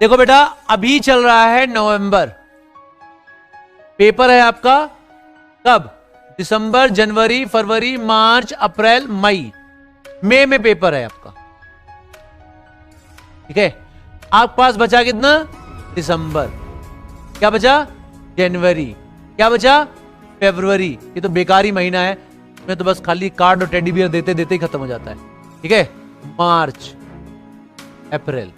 देखो बेटा, अभी चल रहा है नवंबर, पेपर है आपका कब? दिसंबर, जनवरी, फरवरी, मार्च, अप्रैल, मई में पेपर है आपका। ठीक है, आपके पास बचा कितना? दिसंबर। क्या बचा? जनवरी। क्या बचा? फरवरी। ये तो बेकारी महीना है, मैं तो बस खाली कार्ड और टेडी बियर देते देते ही खत्म हो जाता है। ठीक है, मार्च, अप्रैल,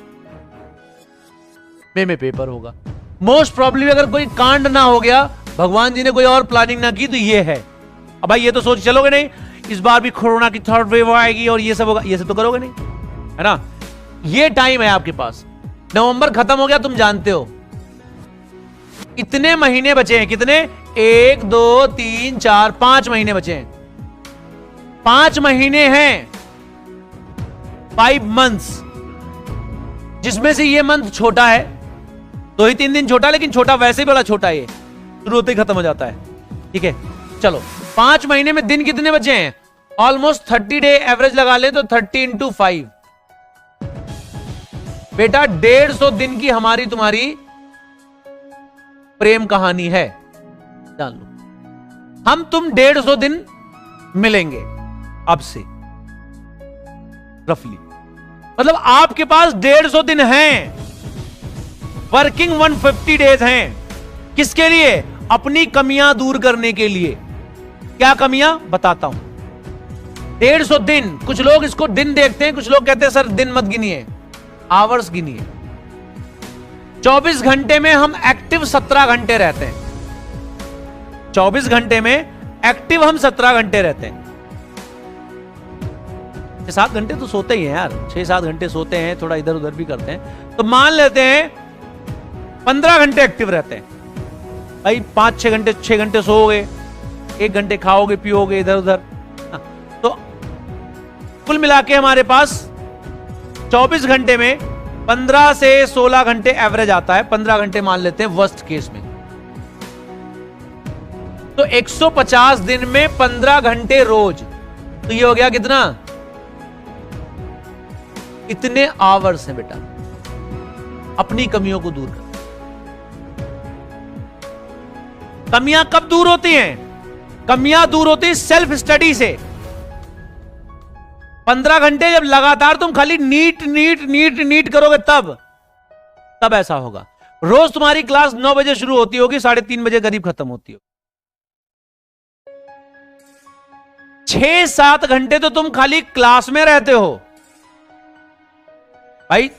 मई में पेपर होगा। मोस्ट प्रॉब्लली अगर कोई कांड ना हो गया, भगवान जी ने कोई और प्लानिंग ना की, तो ये है। अब भाई ये तो सोच चलोगे नहीं इस बार भी कोरोना की थर्ड वेव आएगी और ये सब होगा, ये सब तो करोगे नहीं, है ना। ये टाइम है आपके पास, नवंबर खत्म हो गया, तुम जानते हो इतने महीने बचे हैं। कितने? 1 2 3 4 5 महीने बचे हैं। 5 महीने हैं, 5 मंथ्स, जिसमें से ये मंथ छोटा है, 2 ही 3 दिन छोटा, लेकिन छोटा वैसे भी बड़ा छोटा है, शुरू होते ही खत्म हो जाता है। ठीक है, चलो 5 महीने में दिन कितने बचे हैं? ऑलमोस्ट 30 डे एवरेज लगा ले तो 30 into 5 बेटा 150 दिन की हमारी तुम्हारी प्रेम कहानी है, जान लो। हम तुम 150 दिन मिलेंगे अब से, रफली, मतलब आपके पास 150 दिन हैं, वर्किंग 150 डेज हैं। किसके लिए? अपनी कमियां दूर करने के लिए। क्या कमियां? बताता हूं। 150 दिन, कुछ लोग इसको दिन देखते हैं, कुछ लोग कहते हैं सर दिन मत गिनिए, आवर्स गिनिए। 24 घंटे में हम एक्टिव 17 घंटे रहते हैं। 24 घंटे में एक्टिव हम 17 घंटे रहते हैं। 6-7 घंटे तो सोते ही हैं यार, 6-7 घंटे सोते हैं, थोड़ा इधर उधर भी करते हैं, तो मान लेते हैं 15 घंटे एक्टिव रहते हैं। भाई 5-6 घंटे 6 घंटे सोओगे, 1 घंटे खाओगे पियोगे इधर उधर, तो कुल मिला के हमारे पास 24 घंटे में 15 से 16 घंटे एवरेज आता है। 15 घंटे मान लेते हैं वर्स्ट केस में, तो 150 दिन में 15 घंटे रोज, तो ये हो गया कितना? इतने आवर्स हैं बेटा अपनी कमियों को दूर कर। कमियां कब दूर होती हैं? कमियां दूर होती है सेल्फ स्टडी से। 15 घंटे जब लगातार तुम खाली नीट नीट नीट नीट करोगे तब ऐसा होगा। रोज तुम्हारी क्लास 9 बजे शुरू होती होगी, 3:30 बजे करीब खत्म होती हो। 6-7 घंटे तो तुम खाली क्लास में रहते हो भाई,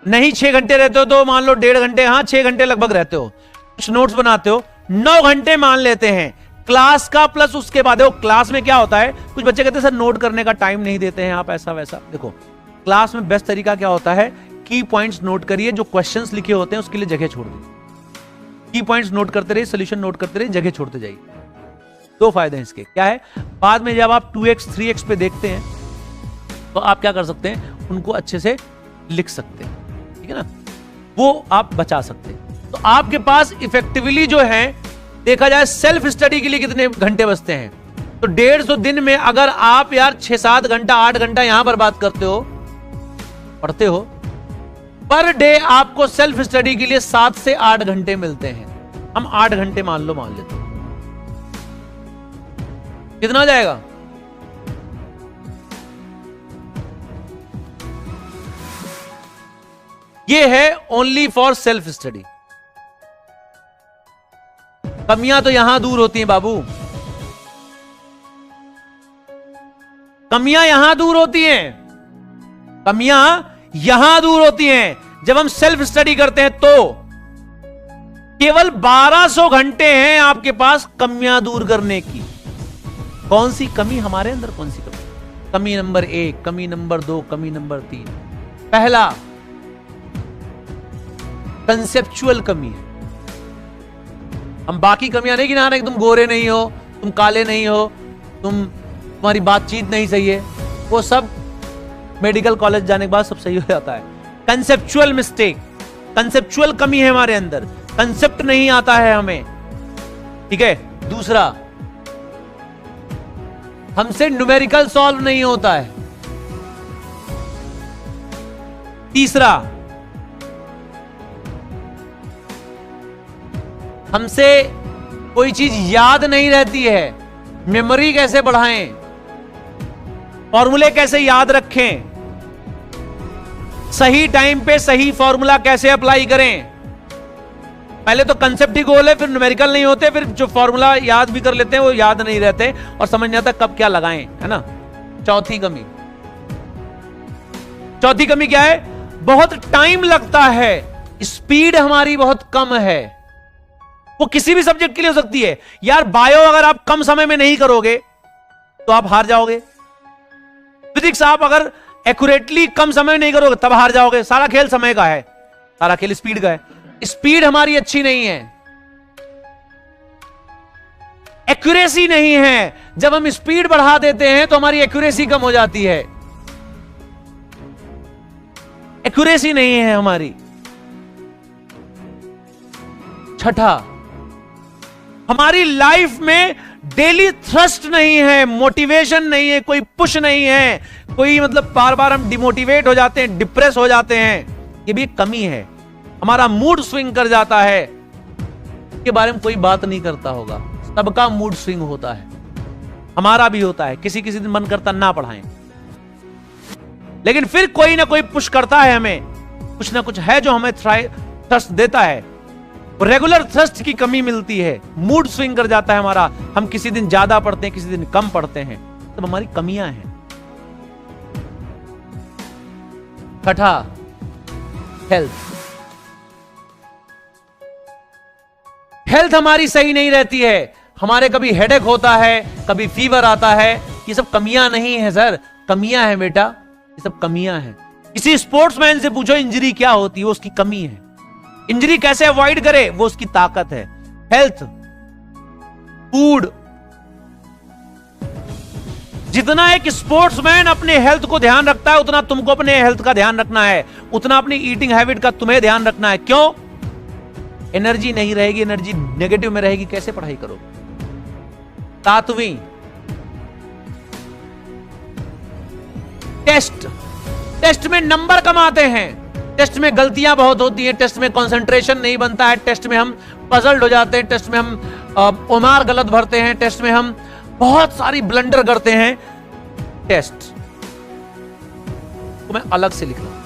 नहीं 6 घंटे रहते हो तो मान लो 1.5 घंटे, हाँ 6 घंटे लगभग रहते हो, कुछ नोट्स बनाते हो। 9 घंटे मान लेते हैं क्लास का, प्लस उसके बाद देखो क्लास में क्या होता है, कुछ बच्चे कहते हैं सर नोट करने का टाइम नहीं देते हैं आप, ऐसा वैसा। देखो क्लास में बेस्ट तरीका क्या होता है, की पॉइंट्स नोट करिए, जो क्वेश्चंस लिखे होते हैं उसके लिए जगह छोड़ दीजिए। की पॉइंट्स नोट करते रहिए, सोल्यूशन नोट करते रहिए, जगह छोड़ते जाइए। 2 फायदे हैं इसके। क्या है? बाद में जब आप 2x 3x पे देखते हैं तो आप क्या कर सकते हैं, उनको अच्छे से लिख सकते हैं, ठीक है ना, वो आप बचा सकते हैं। तो आपके पास इफेक्टिवली जो है देखा जाए सेल्फ स्टडी के लिए कितने घंटे बचते हैं, तो 150 दिन में अगर आप यार 6-7 घंटा 8 घंटा यहां पर बात करते हो, पढ़ते हो, पर डे आपको सेल्फ स्टडी के लिए 7 से 8 घंटे मिलते हैं। हम 8 घंटे मान लेते हैं, कितना हो जाएगा? ये है ओनली फॉर सेल्फ स्टडी। कमियां तो यहां दूर होती हैं बाबू, कमियां यहां दूर होती हैं, कमियां यहां दूर होती हैं जब हम सेल्फ स्टडी करते हैं। तो केवल 1200 घंटे हैं आपके पास कमियां दूर करने की। कौन सी कमी हमारे अंदर, कौन सी कमी? कमी नंबर 1, कमी नंबर 2, कमी नंबर 3। पहला कंसेप्चुअल कमी है। हम बाकी कमियां नहीं गिना रहे कि तुम गोरे नहीं हो, तुम काले नहीं हो, तुम्हारी बातचीत नहीं सही है, वो सब मेडिकल कॉलेज जाने के बाद सब सही हो जाता है। कंसेप्चुअल मिस्टेक, कंसेप्चुअल कमी है हमारे अंदर, कंसेप्ट नहीं आता है हमें, ठीक है। दूसरा, हमसे न्यूमेरिकल सॉल्व नहीं होता है। तीसरा, हमसे कोई चीज याद नहीं रहती है, मेमोरी कैसे बढ़ाएं, फॉर्मूले कैसे याद रखें, सही टाइम पे सही फॉर्मूला कैसे अप्लाई करें। पहले तो कंसेप्ट ही गोल है, फिर न्यूमेरिकल नहीं होते, फिर जो फॉर्मूला याद भी कर लेते हैं वो याद नहीं रहते और समझ नहीं आता कब क्या लगाएं, है ना। चौथी कमी क्या है? बहुत टाइम लगता है, स्पीड हमारी बहुत कम है। वो किसी भी सब्जेक्ट के लिए हो सकती है यार। बायो अगर आप कम समय में नहीं करोगे तो आप हार जाओगे। फिजिक्स आप अगर एक्यूरेटली कम समय में नहीं करोगे तब हार जाओगे। सारा खेल समय का है, सारा खेल स्पीड का है। स्पीड हमारी अच्छी नहीं है, एक्यूरेसी नहीं है। जब हम स्पीड बढ़ा देते हैं तो हमारी एक्यूरेसी कम हो जाती है, एक्यूरेसी नहीं है हमारी। छठा, हमारी लाइफ में डेली थ्रस्ट नहीं है, मोटिवेशन नहीं है, कोई पुश नहीं है, कोई मतलब बार बार हम डिमोटिवेट हो जाते हैं, डिप्रेस हो जाते हैं। ये भी एक कमी है। हमारा मूड स्विंग कर जाता है, इसके बारे में कोई बात नहीं करता होगा। सबका मूड स्विंग होता है, हमारा भी होता है। किसी किसी दिन मन करता ना पढ़ाएं, लेकिन फिर कोई ना कोई पुश करता है हमें, कुछ ना कुछ है जो हमें थ्रस्ट देता है। रेगुलर थ्रस्ट की कमी मिलती है, मूड स्विंग कर जाता है हमारा। हम किसी दिन ज्यादा पढ़ते हैं, किसी दिन कम पढ़ते हैं, तब हमारी कमियां हैं। छठा, हेल्थ। हेल्थ हमारी सही नहीं रहती है। हमारे कभी हेडेक होता है, कभी फीवर आता है। ये सब कमियां नहीं है सर, कमियां हैं बेटा, ये सब कमियां हैं। किसी स्पोर्ट्समैन से पूछो इंजरी क्या होती है, वो उसकी कमी है। इंजरी कैसे अवॉइड करे, वो उसकी ताकत है। Health, food. जितना एक स्पोर्ट्समैन अपने हेल्थ को ध्यान रखता है, उतना तुमको अपने हेल्थ का ध्यान रखना है, उतना अपनी ईटिंग हैबिट का तुम्हें ध्यान रखना है। क्यों? एनर्जी नहीं रहेगी, एनर्जी नेगेटिव में रहेगी, कैसे पढ़ाई करोगे? सातवीं, टेस्ट। टेस्ट में नंबर कम आते हैं, टेस्ट में गलतियां बहुत होती हैं, टेस्ट में कंसंट्रेशन नहीं बनता है, टेस्ट में हम पजल्ड हो जाते हैं, टेस्ट में हम उमार गलत भरते हैं, टेस्ट में हम बहुत सारी ब्लंडर करते हैं। टेस्ट को मैं अलग से लिख रहा हूं।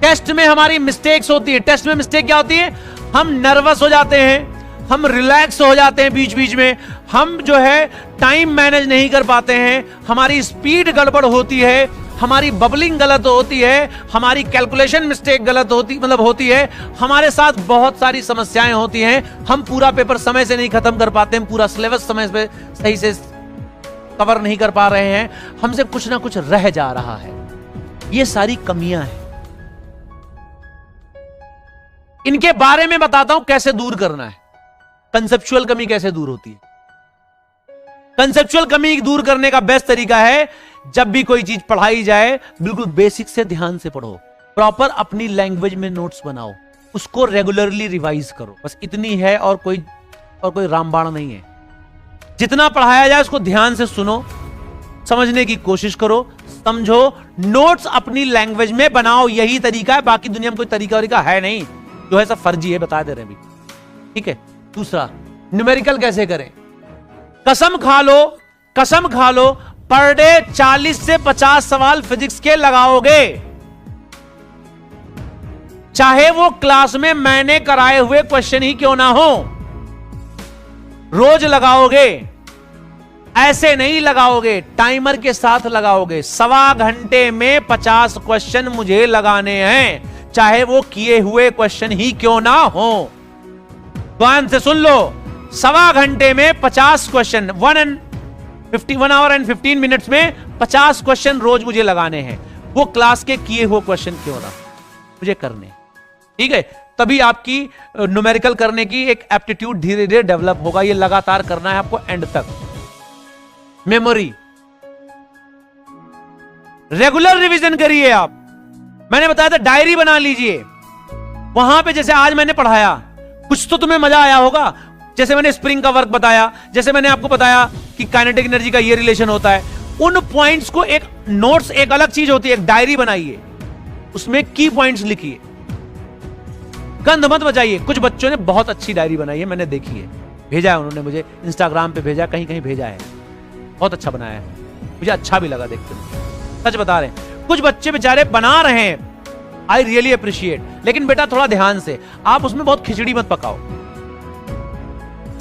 टेस्ट में हमारी मिस्टेक्स होती है। टेस्ट में मिस्टेक क्या होती है? हम नर्वस हो जाते हैं, हम रिलैक्स हो जाते हैं बीच बीच में, हम जो है टाइम मैनेज नहीं कर पाते हैं, हमारी स्पीड गड़बड़ होती है, हमारी बबलिंग गलत होती है, हमारी कैलकुलेशन मिस्टेक गलत होती है, हमारे साथ बहुत सारी समस्याएं होती हैं। हम पूरा पेपर समय से नहीं खत्म कर पाते हैं, पूरा सिलेबस समय पे सही से कवर नहीं कर पा रहे हैं, हमसे कुछ ना कुछ रह जा रहा है। ये सारी कमियां हैं। इनके बारे में बताता हूं कैसे दूर करना है। कंसेप्चुअल कमी कैसे दूर होती है? कंसेप्चुअल कमी दूर करने का बेस्ट तरीका है, जब भी कोई चीज पढ़ाई जाए बिल्कुल बेसिक से ध्यान से पढ़ो, प्रॉपर अपनी लैंग्वेज में नोट्स बनाओ, उसको रेगुलरली रिवाइज करो। बस इतनी है, और कोई रामबाण नहीं है। जितना पढ़ाया जाए उसको ध्यान से सुनो, समझने की कोशिश करो, समझो, नोट्स अपनी लैंग्वेज में बनाओ। यही तरीका है, बाकी दुनिया में कोई तरीका है नहीं, जो है सब फर्जी है, बता दे रहे हैं भी। ठीक है। दूसरा, न्यूमेरिकल कैसे करें? कसम खा लो पर डे 40 से 50 सवाल फिजिक्स के लगाओगे, चाहे वो क्लास में मैंने कराए हुए क्वेश्चन ही क्यों ना हो। रोज लगाओगे, ऐसे नहीं लगाओगे, टाइमर के साथ लगाओगे। 1.25 घंटे में 50 क्वेश्चन मुझे लगाने हैं, चाहे वो किए हुए क्वेश्चन ही क्यों ना हो। ध्यान से सुन लो, 1.25 घंटे में 50 क्वेश्चन, 1 आवर एंड 15 मिनट्स में 50 क्वेश्चन रोज मुझे लगाने हैं। वो क्लास के किए हुए क्वेश्चन क्यों ना, मुझे करने। ठीक है, तभी आपकी न्यूमेरिकल करने की एक एप्टीट्यूड धीरे धीरे डेवलप होगा। ये लगातार करना है आपको एंड तक। मेमोरी, रेगुलर रिवीजन करिए आप। मैंने बताया था डायरी बना लीजिए, वहां पे जैसे आज मैंने पढ़ाया, कुछ तो तुम्हें मजा आया होगा। जैसे मैंने स्प्रिंग का वर्क बताया, जैसे मैंने आपको बताया कि काइनेटिक एनर्जी का ये रिलेशन होता है, उन पॉइंट्स को एक नोट्स, एक अलग चीज होती है, एक डायरी बनाइए, उसमें की पॉइंट्स लिखिए। गंद मत बजाइए। कुछ बच्चों ने बहुत अच्छी डायरी बनाई है, मैंने देखी है, भेजा है उन्होंने मुझे, इंस्टाग्राम पे भेजा, कहीं कहीं भेजा है, बहुत अच्छा बनाया है, मुझे अच्छा भी लगा देखते हुए, सच बता रहे हैं। कुछ बच्चे बेचारे बना रहे हैं, आई रियली अप्रिशिएट, लेकिन बेटा थोड़ा ध्यान से, आप उसमें बहुत खिचड़ी मत पकाओ,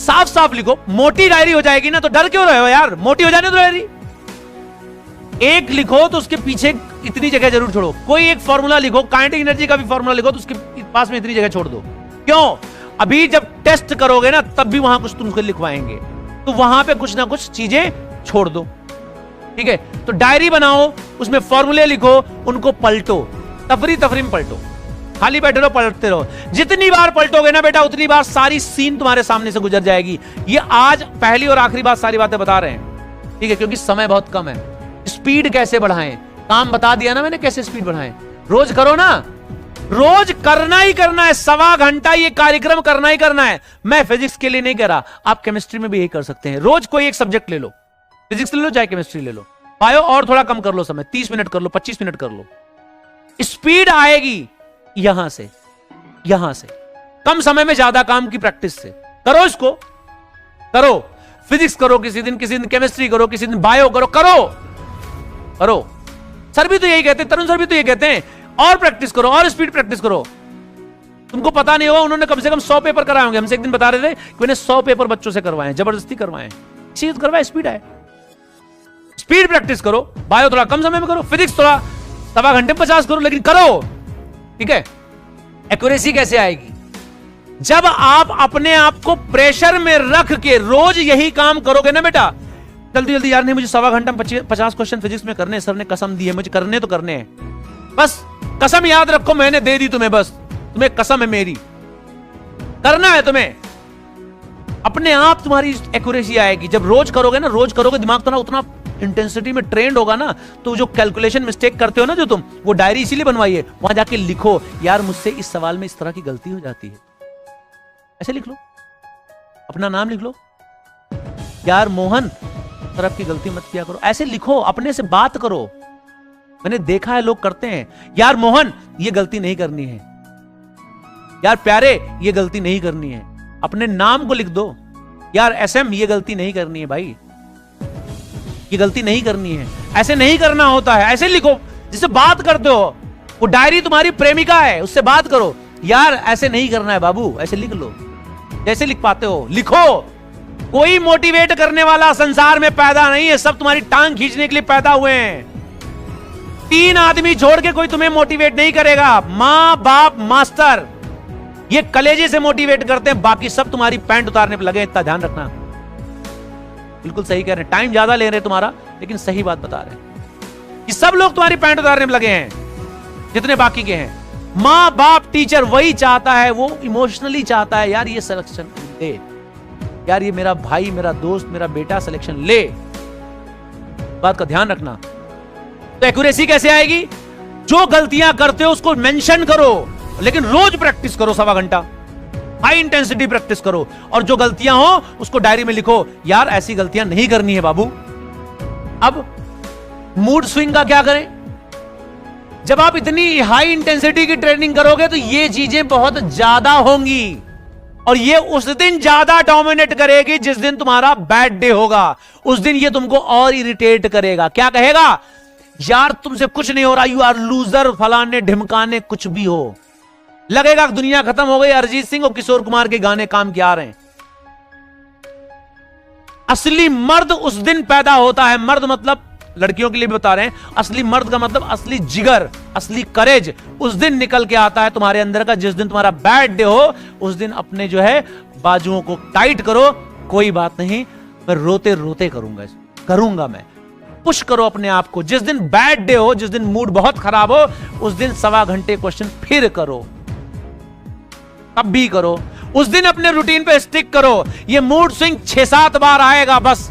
साफ साफ लिखो। मोटी डायरी हो जाएगी ना तो डर क्यों रहे हो यार, मोटी हो जाने दो डायरी। एक लिखो तो उसके पीछे इतनी जगह जरूर छोड़ो। कोई एक फॉर्मूला लिखो, काइनेटिक एनर्जी का भी फॉर्मूला लिखो तो उसके पास में इतनी जगह छोड़ दो। क्यों? अभी जब टेस्ट करोगे ना तब भी वहां कुछ तुमको लिखवाएंगे, तो वहां पे कुछ ना कुछ चीजें छोड़ दो, ठीक है। तो डायरी बनाओ, उसमें फॉर्मूले लिखो, उनको पलटो, तफरी तफरी में पलटो, खाली बैठे रहो पलटते रहो। जितनी बार पलटोगे ना बेटा उतनी बार सारी सीन तुम्हारे सामने से गुजर जाएगी। ये आज पहली और आखिरी बात सारी बातें बता रहे हैं, ठीक है, क्योंकि समय बहुत कम है। स्पीड कैसे बढ़ाएं, काम बता दिया ना मैंने, कैसे स्पीड बढ़ाएं। रोज करो ना, रोज करना ही करना है, 1.25 घंटा ये कार्यक्रम करना ही करना है। मैं फिजिक्स के लिए नहीं कह रहा, आप केमिस्ट्री में भी यही कर सकते हैं। रोज कोई एक सब्जेक्ट ले लो, फिजिक्स ले लो चाहे केमिस्ट्री ले लो, बायो और थोड़ा कम कर लो समय, 30 मिनट कर लो, 25 मिनट कर लो। स्पीड आएगी यहां से, कम समय में ज्यादा काम की प्रैक्टिस से। करो इसको, करो, फिजिक्स करो किसी दिन केमिस्ट्री करो, किसी दिन बायो करो, करो। सर भी तो यही कहते हैं, तरुण सर भी तो यही कहते हैं, और प्रैक्टिस करो, और स्पीड प्रैक्टिस करो। तुमको पता नहीं होगा, उन्होंने कम से कम 100 पेपर कराए होंगे। हमसे एक दिन बता रहे थे कि मैंने 100 पेपर बच्चों से करवाए, जबरदस्ती करवाए, चीज करवाए, स्पीड आए। स्पीड प्रैक्टिस करो, बायो थोड़ा कम समय में करो, फिजिक्स थोड़ा 1.25 घंटे में 50 करो, लेकिन करो, ठीक है। एक्यूरेसी कैसे आएगी? जब आप अपने आप को प्रेशर में रख के रोज यही काम करोगे ना बेटा, जल्दी जल्दी यार नहीं मुझे 1.25 घंटा में 50 क्वेश्चन फिजिक्स में करने, सर ने कसम दी है मुझे करने तो करने हैं, बस कसम याद रखो, मैंने दे दी तुम्हें, बस तुम्हें कसम है मेरी, करना है तुम्हें। अपने आप तुम्हारी एक्यूरेसी आएगी जब रोज करोगे ना, रोज करोगे, दिमाग तो उतना इंटेंसिटी में ट्रेंड होगा ना, तो जो कैलकुलेशन मिस्टेक करते हो ना जो तुम, वो डायरी इसीलिए बनवाई है, वहां जाके लिखो यार मुझसे इस सवाल में इस तरह की गलती हो जाती है, ऐसे लिख लो, अपना नाम लिख लो, यार मोहन तरफ की गलती मत किया करो, ऐसे लिखो, अपने से बात करो। मैंने देखा है लोग करते हैं, यार मोहन ये गलती नहीं करनी है, यार प्यारे ये गलती नहीं करनी है, अपने नाम को लिख दो, यार एसएम ये गलती नहीं करनी है भाई, ये गलती नहीं करनी है, ऐसे नहीं करना होता है, ऐसे लिखो, जिससे बात करते हो, वो डायरी तुम्हारी प्रेमिका है, उससे बात करो, यार ऐसे नहीं करना है बाबू, ऐसे लिख लो, जैसे लिख पाते हो लिखो। कोई मोटिवेट करने वाला संसार में पैदा नहीं है, सब तुम्हारी टांग खींचने के लिए पैदा हुए हैं। 3 आदमी छोड़ के कोई तुम्हें मोटिवेट नहीं करेगा, मां बाप मास्टर, ये कलेजे से मोटिवेट करते हैं, बाकी सब तुम्हारी पैंट उतारने पे लगे, इतना ध्यान रखना। बिल्कुल सही कह रहे हैं, टाइम ज्यादा ले रहे हैं तुम्हारा, लेकिन सही बात बता रहे हैं कि सब लोग तुम्हारी पैंट उतारने में लगे हैं, जितने बाकी के हैं। मां बाप टीचर वही चाहता है, वो इमोशनली चाहता है यार ये सिलेक्शन ले, यार ये मेरा भाई, मेरा दोस्त, मेरा बेटा सिलेक्शन ले, बात का ध्यान रखना। तो एक्यूरेसी कैसे आएगी? जो गलतियां करते हो उसको मेंशन करो, लेकिन रोज प्रैक्टिस करो, 1.25 घंटा हाई इंटेंसिटी प्रैक्टिस करो, और जो गलतियां हो उसको डायरी में लिखो, यार ऐसी गलतियां नहीं करनी है बाबू। अब मूड स्विंग का क्या करें? जब आप इतनी हाई इंटेंसिटी की ट्रेनिंग करोगे तो ये चीजें बहुत ज्यादा होंगी, और ये उस दिन ज्यादा डोमिनेट करेगी जिस दिन तुम्हारा बैड डे होगा। उस दिन ये तुमको और इरिटेट करेगा। क्या कहेगा? यार तुमसे कुछ नहीं हो रहा, यू आर लूजर, फलाने ढिमकाने, कुछ भी हो, लगेगा दुनिया खत्म हो गई, अरिजीत सिंह और किशोर कुमार के गाने काम क्या आ रहे हैं। असली मर्द उस दिन पैदा होता है, मर्द मतलब लड़कियों के लिए भी बता रहे हैं, असली मर्द का मतलब असली जिगर, असली करेज उस दिन निकल के आता है तुम्हारे अंदर का, जिस दिन तुम्हारा बैड डे हो। उस दिन अपने जो है बाजुओं को टाइट करो, कोई बात नहीं, मैं रोते रोते करूंगा मैं, पुश करो अपने आप को। जिस दिन बैड डे हो, जिस दिन मूड बहुत खराब हो, उस दिन 1.25 घंटे क्वेश्चन फिर करो, तब भी करो, उस दिन अपने रूटीन पे स्टिक करो। ये मूड स्विंग 6-7 बार आएगा, बस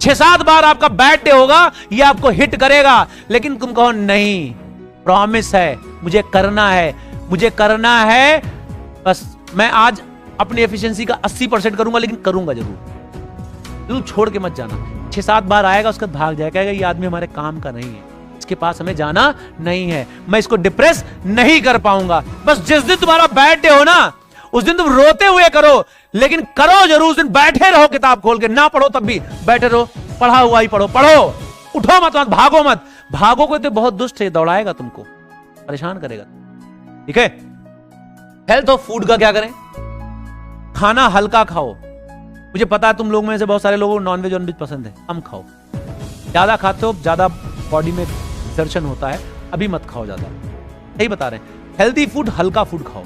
6-7 बार आपका बैड डे होगा, ये आपको हिट करेगा, लेकिन तुम कहो नहीं, प्रॉमिस है, मुझे करना है, मुझे करना है, बस मैं आज अपनी एफिशिएंसी का 80% करूंगा, लेकिन करूंगा जरूर, तू छोड़ के मत जाना। 6-7 बार आएगा, उसका भाग जाएगा, ये आदमी हमारे काम का नहीं है, इसके पास हमें जाना नहीं है, मैं इसको डिप्रेस नहीं कर पाऊंगा। बस जिस दिन तुम्हारा बैड डे हो ना, उस दिन तुम रोते हुए करो, लेकिन करो जरूर। उस दिन बैठे रहो किताब खोल के, ना पढ़ो तब भी बैठे रहो, पढ़ा हुआ ही पढ़ो, पढ़ो, उठो मत, भागो मत। भागोगे तो बहुत दुष्ट है, दौड़ाएगा तुमको, परेशान करेगा। ठीक है। हेल्थ ऑफ फूड का क्या करें? खाना हल्का खाओ। मुझे पता है तुम लोग में से बहुत सारे लोगों को नॉनवेज वॉनवेज पसंद है, कम खाओ। ज्यादा खाते हो ज्यादा बॉडी में दर्शन होता है, अभी मत खाओ ज्यादा। सही बता रहे हैं। हेल्दी फूड, हल्का फूड खाओ।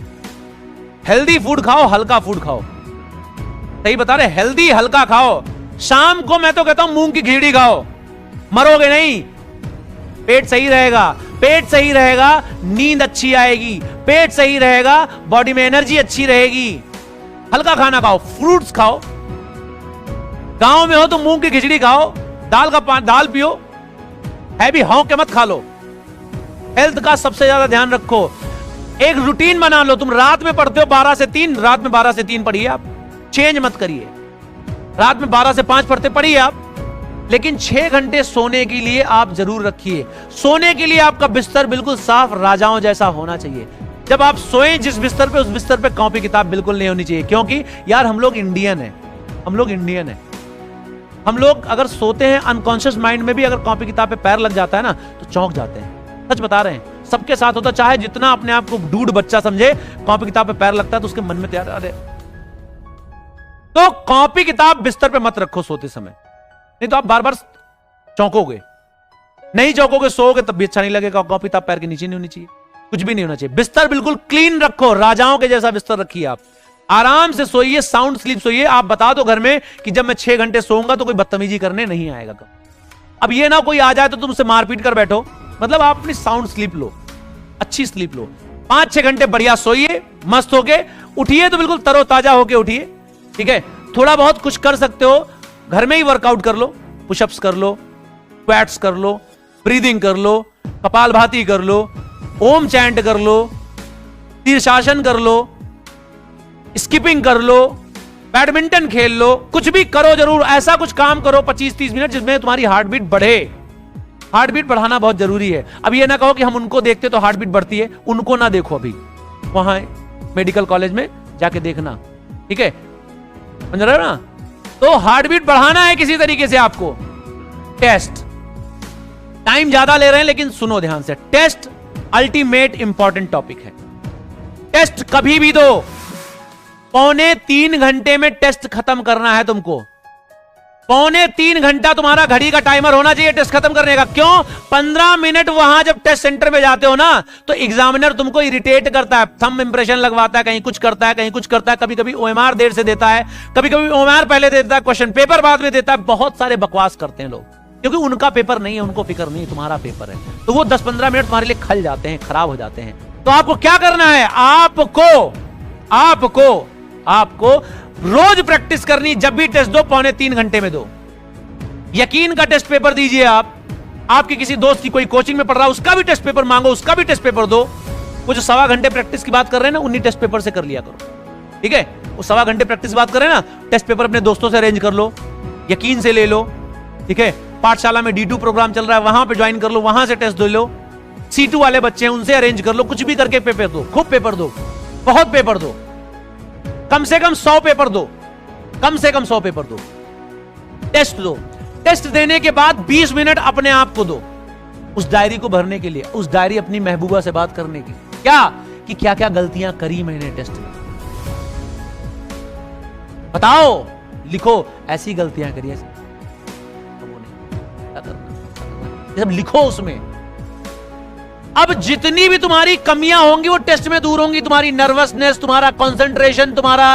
हेल्दी फूड खाओ, हल्का फूड खाओ। सही बता रहे, हेल्दी हल्का खाओ। शाम को मैं तो कहता हूं मूंग की खिचड़ी खाओ, मरोगे नहीं। पेट सही रहेगा, पेट सही रहेगा, नींद अच्छी आएगी, पेट सही रहेगा, बॉडी में एनर्जी अच्छी रहेगी। हल्का खाना खाओ, फ्रूट्स खाओ। गांव में हो तो मूंग की खिचड़ी खाओ, दाल पियो, हैवी हौं के मत खा लो। हेल्थ का सबसे ज्यादा ध्यान रखो। एक रूटीन बना लो। तुम रात में पढ़ते हो 12 से 3, रात में 12 से 3 पढ़िए, आप चेंज मत करिए। रात में 12 से 5 पढ़ते पढ़िए आप, लेकिन 6 घंटे सोने के लिए आप जरूर रखिए। सोने के लिए आपका बिस्तर बिल्कुल साफ राजाओं जैसा होना चाहिए। जब आप सोएं जिस बिस्तर पे, उस बिस्तर पे कॉपी किताब बिल्कुल नहीं होनी चाहिए। क्योंकि यार हम लोग इंडियन हैं, हम लोग इंडियन हैं। हम लोग अगर सोते हैं अनकॉन्शियस माइंड में भी अगर कॉपी किताब पे पैर लग जाता है ना तो चौंक जाते हैं। सच बता रहे हैं, सबके साथ होता। चाहे जितना अपने आप को डूड बच्चा समझे, कॉपी किताब पे पैर लगता है तो उसके मन में तैयार, अरे। तो कॉपी किताब बिस्तर पे मत रखो सोते समय, नहीं तो आप बार बार चौंकोगे। नहीं चौंकोगे, सोओगे तब भी अच्छा नहीं लगेगा। कॉपी किताब पैर के नीचे नहीं होनी चाहिए, कुछ भी नहीं होना चाहिए। बिस्तर बिल्कुल क्लीन रखो, राजाओं के जैसा बिस्तर रखिए। आप आराम से सोइए, साउंड स्लीप सोइए। आप बता दो घर में कि जब मैं 6 घंटे सोऊंगा तो कोई बदतमीजी करने नहीं आएगा। अब ये ना कोई आ जाए तो तुमसे मारपीट कर बैठो, मतलब आप अपनी साउंड स्लीप लो, अच्छी स्लीप लो। 5-6 घंटे बढ़िया सोइए, मस्त होके उठिए तो बिल्कुल तरोताजा होके उठिए। ठीक है। थोड़ा बहुत कुछ कर सकते हो, घर में ही वर्कआउट कर लो, पुशअप्स कर लो, स्क्वैट्स कर लो, ब्रीदिंग कर लो, कपालभाति कर लो, ओम चैंट कर लो, शीर्षासन कर लो, स्किपिंग कर लो, बैडमिंटन खेल लो, कुछ भी करो जरूर। ऐसा कुछ काम करो 25-30 मिनट जिसमें तुम्हारी हार्ट बीट बढ़े। हार्ट बीट बढ़ाना बहुत जरूरी है। अब ये ना कहो कि हम उनको देखते तो हार्ट बीट बढ़ती है, उनको ना देखो। अभी वहां मेडिकल कॉलेज में जाके देखना, ठीक है, समझ रहे हो ना। तो हार्ट बीट बढ़ाना है किसी तरीके से आपको। टेस्ट टाइम ज्यादा ले रहे हैं लेकिन सुनो ध्यान से। टेस्ट अल्टीमेट इंपॉर्टेंट टॉपिक है। टेस्ट कभी भी दो, 2.25 घंटे में टेस्ट खत्म करना है तुमको। 2.25 घंटा तुम्हारा घड़ी का टाइमर होना चाहिए टेस्ट खत्म करने का। क्यों? 15 मिनट वहां जब टेस्ट सेंटर में जाते हो ना तो एग्जामिनर तुमको इरिटेट करता है, थंब इंप्रेशन लगवाता है, कहीं कुछ करता है, कहीं कुछ करता है। कभी कभी ओएमआर देर से देता है, कभी कभी ओएमआर पहले देता है, क्वेश्चन पेपर बाद में देता है। बहुत सारे बकवास करते हैं लोग, क्योंकि उनका पेपर नहीं है, उनको फिक्र नहीं है, तुम्हारा पेपर है। तो वो 10-15 मिनट तुम्हारे लिए खल जाते हैं, खराब हो जाते हैं। तो आपको क्या करना है? आपको रोज प्रैक्टिस करनी। जब भी टेस्ट दो 2.25 घंटे में दो। यकीन का टेस्ट पेपर दीजिए आप। आपके किसी दोस्त की कोई कोचिंग में पढ़ रहा है, उसका भी टेस्ट पेपर मांगो, उसका भी टेस्ट पेपर दो। वो जो 1.25 घंटे प्रैक्टिस की बात कर रहे हैं ना, उन्हीं टेस्ट पेपर से कर लिया करो। ठीक है। वो 1.25 घंटे प्रैक्टिस की बात कर रहे हैं ना, टेस्ट पेपर अपने दोस्तों से अरेंज कर लो, यकीन से ले लो। ठीक है। पाठशाला में D2 प्रोग्राम चल रहा है, वहां पे ज्वाइन कर लो, वहां से टेस्ट दे लो। C2 वाले बच्चे हैं, उनसे अरेंज कर लो। कुछ भी करके पेपर दो, खूब पेपर दो, बहुत पेपर दो, कम से कम 100 पेपर दो, कम से कम 100 पेपर दो। टेस्ट दो। टेस्ट देने के बाद 20 मिनट अपने आप को दो उस डायरी को भरने के लिए, उस डायरी अपनी महबूबा से बात करने की। क्या कि क्या क्या गलतियां करी मैंने टेस्ट में, बताओ, लिखो। ऐसी गलतियां करी, ऐसी सब लिखो उसमें। अब जितनी भी तुम्हारी कमियां होंगी वो टेस्ट में दूर होंगी। तुम्हारी नर्वसनेस, तुम्हारा कंसंट्रेशन, तुम्हारा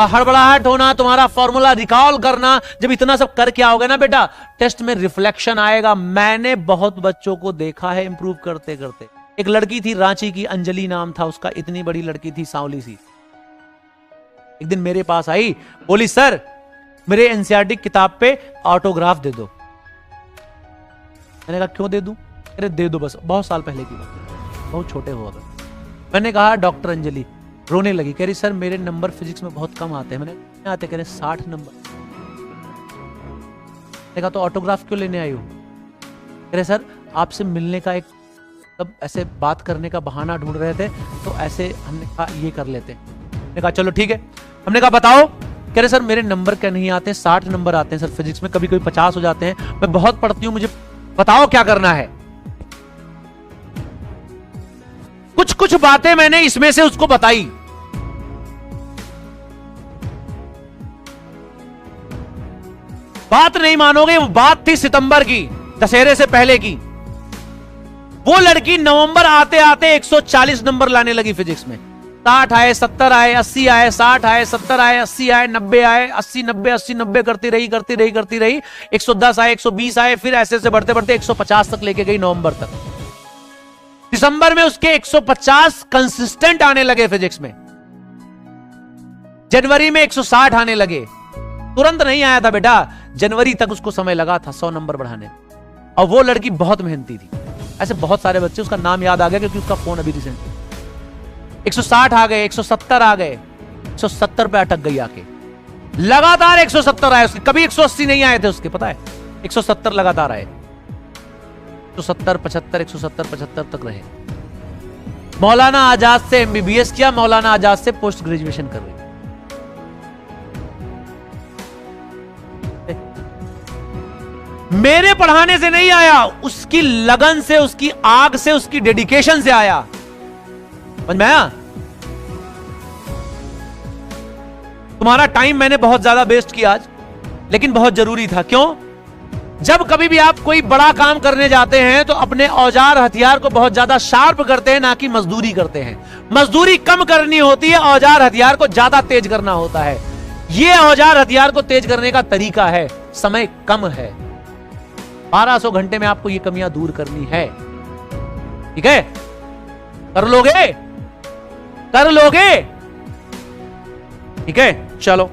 हड़बड़ाहट होना, तुम्हारा फॉर्मूला रिकॉल करना, जब इतना सब करके आओगे ना बेटा, टेस्ट में रिफ्लेक्शन आएगा। मैंने बहुत बच्चों को देखा है इंप्रूव करते करते। एक लड़की थी रांची की, अंजलि नाम था उसका, इतनी बड़ी लड़की थी, सांवली सी। एक दिन मेरे पास आई, बोली सर मेरे एनसीईआरटी किताब पे ऑटोग्राफ दे दो। मैंने कहा क्यों दे दूं? अरे दे दो बस। बहुत साल पहले की बात, बहुत छोटे हुआ था। मैंने कहा डॉक्टर अंजलि, रोने लगी, कह रही सर मेरे नंबर फिजिक्स में बहुत कम आते हैं। मैंने आते, कह रहे 60 नंबर। मैंने कहा तो ऑटोग्राफ क्यों लेने आई हो? कह रहे सर आपसे मिलने का एक तब ऐसे बात करने का बहाना ढूंढ रहे थे, तो ऐसे हमने कहा ये कर लेते हैं। हमने कहा चलो ठीक है। हमने कहा बताओ। कह रहे सर मेरे नंबर क्या नहीं आते, 60 नंबर आते हैं सर फिजिक्स में, कभी कभी 50 हो जाते हैं, मैं बहुत पढ़ती हूं, मुझे बताओ क्या करना है। कुछ कुछ बातें मैंने इसमें से उसको बताई। बात नहीं मानोगे, वो बात थी सितंबर की, दशहरे से पहले की। वो लड़की नवंबर आते आते 140 नंबर लाने लगी फिजिक्स में। 60 आए, 70 आए, 80 आए, 60 आए, 70 आए, 80 आए, 90 आए, 80 90 80 90 करती रही 110 आए, 120 आए, फिर ऐसे से बढ़ते बढ़ते 150 तक लेके गई नवंबर तक। दिसंबर में उसके 150 कंसिस्टेंट आने लगे फिजिक्स में। जनवरी में 160 आने लगे। तुरंत नहीं आया था बेटा, जनवरी तक उसको समय लगा था 100 नंबर बढ़ाने। और वो लड़की बहुत मेहनती थी। ऐसे बहुत सारे बच्चे, उसका नाम याद आ गया क्योंकि उसका फोन अभी रिसेंट 160 आ गए, 170 आ गए, 170 पे अटक गई आके। लगातार 170 आए उसके, कभी 180 नहीं आए थे उसके, पता है 170 लगातार आए। 170 75 170 75 तक रहे। मौलाना आजाद से एमबीबीएस किया, मौलाना आजाद से पोस्ट ग्रेजुएशन कर रही। मेरे पढ़ाने से नहीं आया, उसकी लगन से, उसकी आग से, उसकी डेडिकेशन से आया। समझ में आया? तुम्हारा टाइम मैंने बहुत ज्यादा वेस्ट किया आज, लेकिन बहुत जरूरी था। क्यों? जब कभी भी आप कोई बड़ा काम करने जाते हैं तो अपने औजार हथियार को बहुत ज्यादा शार्प करते हैं, ना कि मजदूरी करते हैं। मजदूरी कम करनी होती है, औजार हथियार को ज्यादा तेज करना होता है। यह औजार हथियार को तेज करने का तरीका है। समय कम है, 1200 घंटे में आपको ये कमियां दूर करनी है। ठीक है? कर लोगे? कर लोगे? ठीक है, चलो।